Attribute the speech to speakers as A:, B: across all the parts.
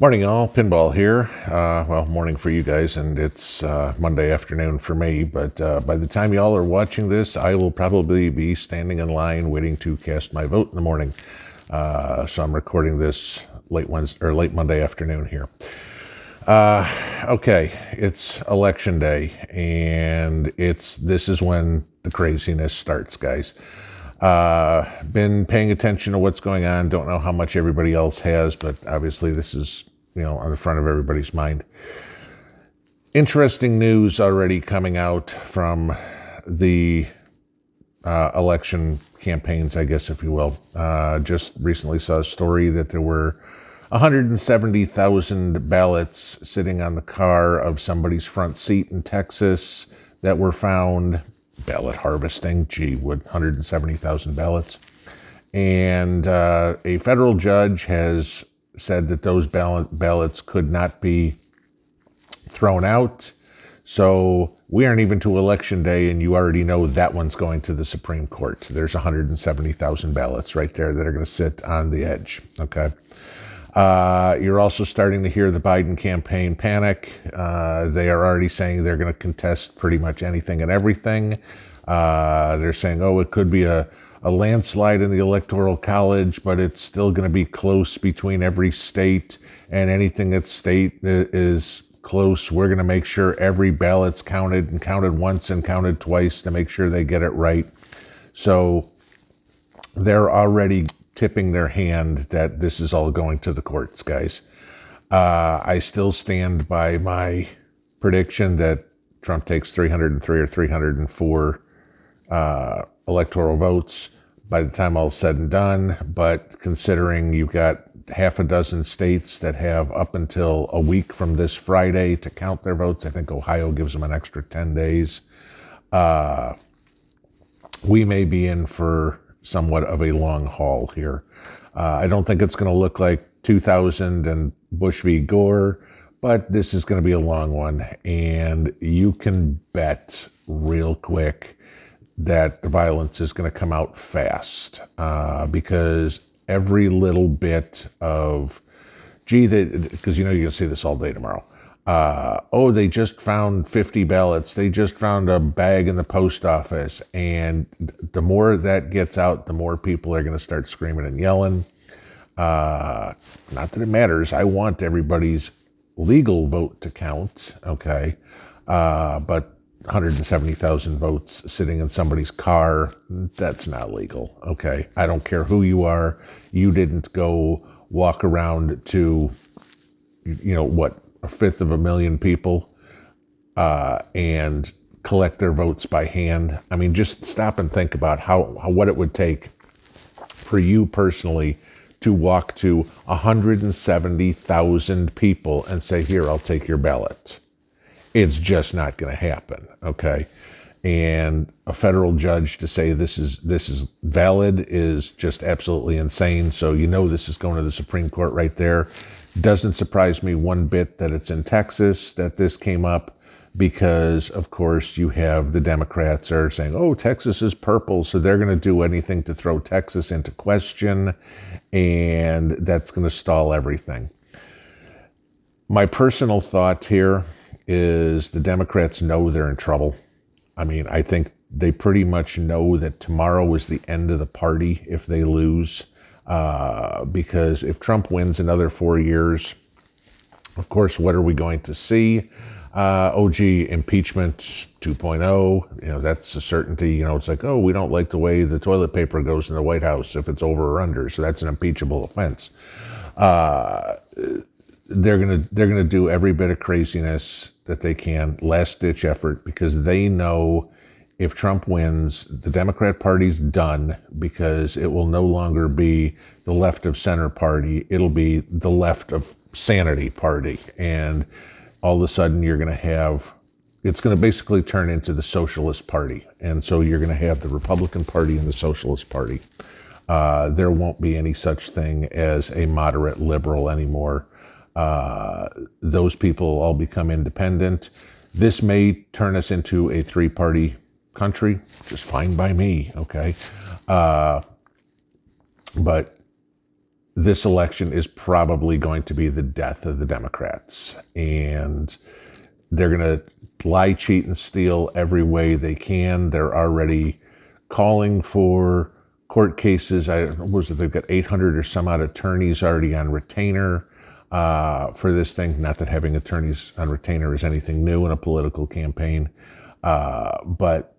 A: Morning, all. Pinball here. Well, morning for you guys, and it's Monday afternoon for me. But by the time y'all are watching this, I will probably be standing in line waiting to cast my vote in the morning. So I'm recording this late Wednesday or late Monday afternoon here. Okay, it's election day, and this is when the craziness starts, guys. Been paying attention to what's going on. Don't know how much everybody else has, but obviously this is, on the front of everybody's mind. Interesting news already coming out from the election campaigns, I guess, if you will. Just recently saw a story that there were 170,000 ballots sitting on the car of somebody's front seat in Texas that were found. Ballot harvesting, gee, would 170,000 ballots. And a federal judge has said that those ballots could not be thrown out. So we aren't even to election day, and you already know that one's going to the Supreme Court. There's 170,000 ballots right there that are going to sit on the edge, okay? You're also starting to hear the Biden campaign panic. They are already saying they're going to contest pretty much anything and everything. They're saying, it could be a landslide in the Electoral College, but it's still going to be close between every state, and anything that state is close, we're going to make sure every ballot's counted, and counted once and counted twice to make sure they get it right. So they're already tipping their hand that this is all going to the courts, guys. I still stand by my prediction that Trump takes 303 or 304 electoral votes by the time all's said and done. But considering you've got half a dozen states that have up until a week from this Friday to count their votes, I think Ohio gives them an extra 10 days. We may be in for somewhat of a long haul here. I don't think it's going to look like 2000 and Bush v. Gore, but this is going to be a long one. And you can bet real quick that the violence is going to come out fast, because every little bit of, because you're going to see this all day tomorrow. They just found 50 ballots. They just found a bag in the post office. And the more that gets out, the more people are going to start screaming and yelling. Not that it matters. I want everybody's legal vote to count, okay? But 170,000 votes sitting in somebody's car, that's not legal, okay? I don't care who you are. You didn't go walk around to, a fifth of a million people and collect their votes by hand. I mean, just stop and think about what it would take for you personally to walk to 170,000 people and say, here, I'll take your ballot. It's just not going to happen, okay? And a federal judge to say this is valid is just absolutely insane. So this is going to the Supreme Court right there. Doesn't surprise me one bit that it's in Texas that this came up, because, of course, you have the Democrats are saying, Texas is purple, so they're going to do anything to throw Texas into question, and that's going to stall everything. My personal thought here is the Democrats know they're in trouble. I mean, I think they pretty much know that tomorrow is the end of the party if they lose. Because if Trump wins another 4 years, of course, what are we going to see? Impeachment 2.0, that's a certainty. It's like, we don't like the way the toilet paper goes in the White House if it's over or under, so that's an impeachable offense. They're gonna do every bit of craziness that they can, last ditch effort, because they know if Trump wins, the Democrat Party's done, because it will no longer be the left of center party. It'll be the left of sanity party. And all of a sudden you're going to have, it's going to basically turn into the Socialist Party. And so you're going to have the Republican Party and the Socialist Party. There won't be any such thing as a moderate liberal anymore. Those people all become independent. This may turn us into a three-party country, just fine by me, okay? But this election is probably going to be the death of the Democrats. And they're going to lie, cheat, and steal every way they can. They're already calling for court cases. They've got 800 or some odd attorneys already on retainer for this thing. Not that having attorneys on retainer is anything new in a political campaign. But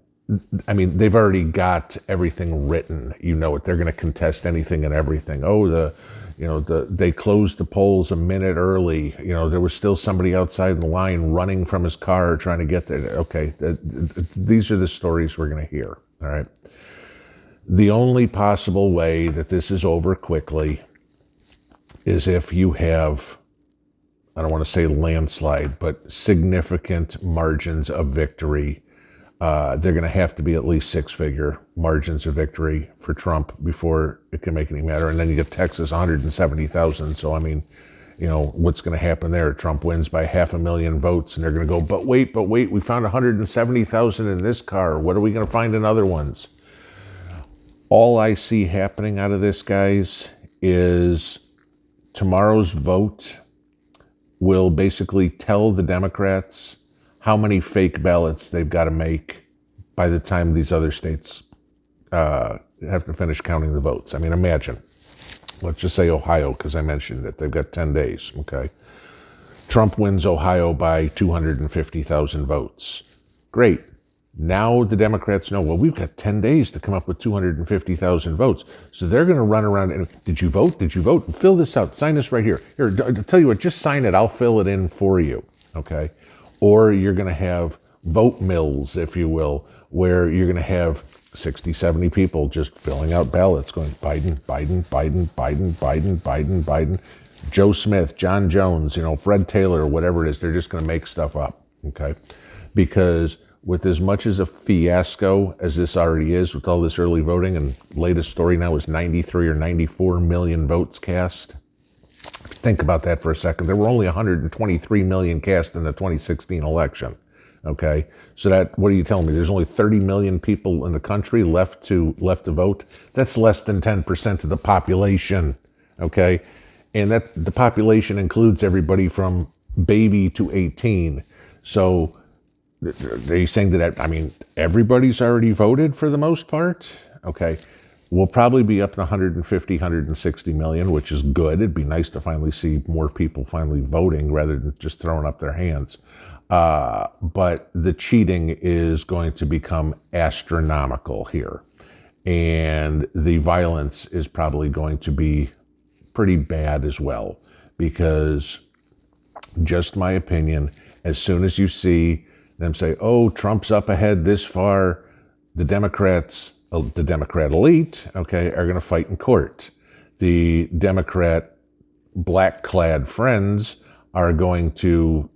A: I mean, they've already got everything written. You know it. They're going to contest anything and everything. They closed the polls a minute early. There was still somebody outside in the line running from his car trying to get there. Okay, these are the stories we're going to hear. All right. The only possible way that this is over quickly is if you have, I don't want to say landslide, but significant margins of victory. They're going to have to be at least six-figure margins of victory for Trump before it can make any matter. And then you get Texas, 170,000. So, I mean, what's going to happen there? Trump wins by 500,000 votes, and they're going to go, but wait, we found 170,000 in this car. What are we going to find in other ones? All I see happening out of this, guys, is tomorrow's vote will basically tell the Democrats how many fake ballots they've got to make by the time these other states have to finish counting the votes. I mean, imagine. Let's just say Ohio, because I mentioned it. They've got 10 days, okay? Trump wins Ohio by 250,000 votes. Great. Now the Democrats know, well, we've got 10 days to come up with 250,000 votes. So they're going to run around and, did you vote? Did you vote? Fill this out. Sign this right here. Here, I'll tell you what, just sign it. I'll fill it in for you, okay? Or you're going to have vote mills, if you will, where you're going to have 60, 70 people just filling out ballots going Biden, Biden, Biden, Biden, Biden, Biden, Biden, Joe Smith, John Jones, Fred Taylor, whatever it is. They're just going to make stuff up, okay? Because with as much as a fiasco as this already is with all this early voting, and latest story now is 93 or 94 million votes cast. Think about that for a second. There were only 123 million cast in the 2016 election. Okay, so what are you telling me? There's only 30 million people in the country left to vote. That's less than 10% of the population. Okay, and that the population includes everybody from baby to 18. So are you saying that? I mean, everybody's already voted for the most part. Okay. We'll probably be up to 150, 160 million, which is good. It'd be nice to finally see more people finally voting rather than just throwing up their hands. But the cheating is going to become astronomical here. And the violence is probably going to be pretty bad as well. Because, just my opinion, as soon as you see them say, oh, Trump's up ahead this far, the Democrat elite, okay, are going to fight in court. The Democrat black-clad friends are going to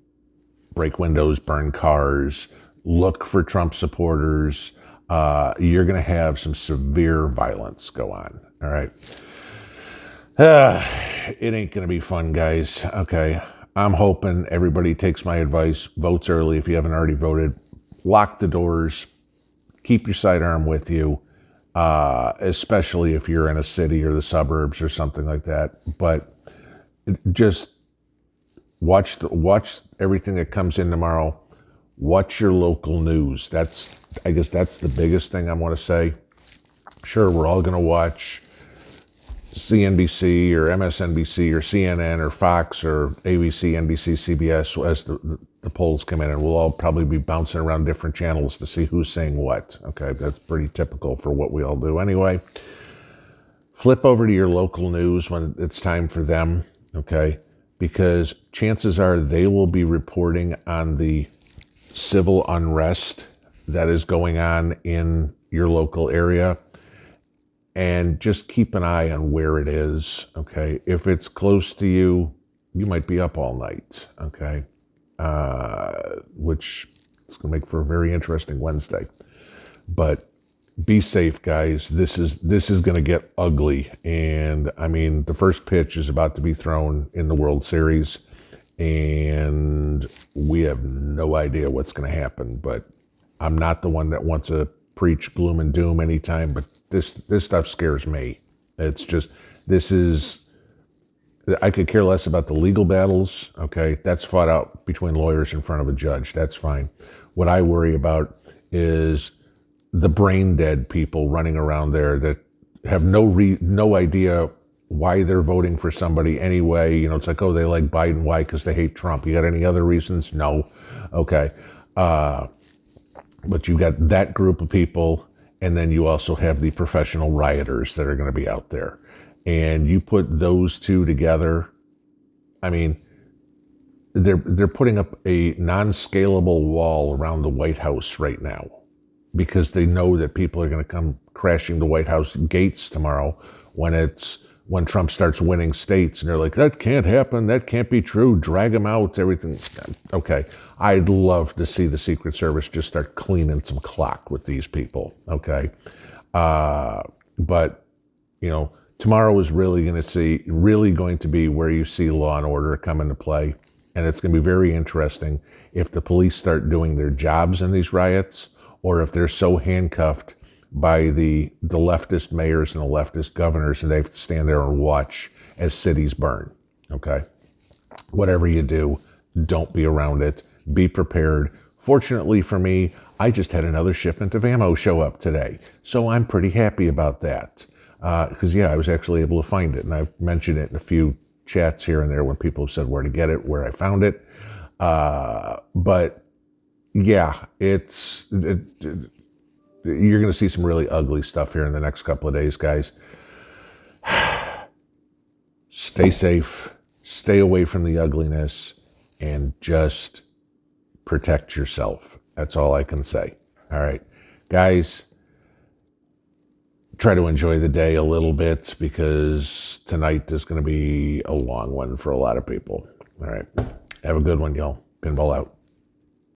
A: break windows, burn cars, look for Trump supporters. You're going to have some severe violence go on, all right? It ain't going to be fun, guys, okay? I'm hoping everybody takes my advice, votes early if you haven't already voted, lock the doors, keep your sidearm with you, especially if you're in a city or the suburbs or something like that. But just watch everything that comes in tomorrow. Watch your local news. I guess that's the biggest thing I want to say. Sure, we're all going to watch CNBC or MSNBC or CNN or Fox or ABC, NBC, CBS as the polls come in, and we'll all probably be bouncing around different channels to see who's saying what. Okay, that's pretty typical for what we all do anyway. Flip over to your local news when it's time for them, okay? Because chances are they will be reporting on the civil unrest that is going on in your local area. And just keep an eye on where it is, okay? If it's close to you, you might be up all night, okay? Which is going to make for a very interesting Wednesday. But be safe, guys. This is going to get ugly. And, I mean, the first pitch is about to be thrown in the World Series. And we have no idea what's going to happen. But I'm not the one that wants to preach gloom and doom anytime, but this stuff scares me. It's just, this is I could care less about the legal battles. Okay, that's fought out between lawyers in front of a judge. That's fine. What I worry about is the brain dead people running around there that have no idea why they're voting for somebody anyway. You know, it's like, oh, they like Biden. Why? Because they hate Trump. You got any other reasons? No. Okay. But you got that group of people, and then you also have the professional rioters that are going to be out there. And you put those two together, I mean, they're putting up a non-scalable wall around the White House right now because they know that people are going to come crashing the White House gates tomorrow when Trump starts winning states, and they're like, that can't happen, that can't be true, drag him out, everything. Okay, I'd love to see the Secret Service just start cleaning some clock with these people, okay? But, you know, tomorrow is really going to be where you see law and order come into play. And it's going to be very interesting if the police start doing their jobs in these riots, or if they're so handcuffed by the leftist mayors and the leftist governors and they have to stand there and watch as cities burn. Okay? Whatever you do, don't be around it. Be prepared. Fortunately for me, I just had another shipment of ammo show up today. So I'm pretty happy about that. Because, I was actually able to find it. And I've mentioned it in a few chats here and there when people have said where to get it, where I found it. But yeah, you're going to see some really ugly stuff here in the next couple of days, guys. Stay safe, stay away from the ugliness, and just protect yourself. That's all I can say. All right, guys, try to enjoy the day a little bit because tonight is going to be a long one for a lot of people. All right. Have a good one, y'all. Pinball out.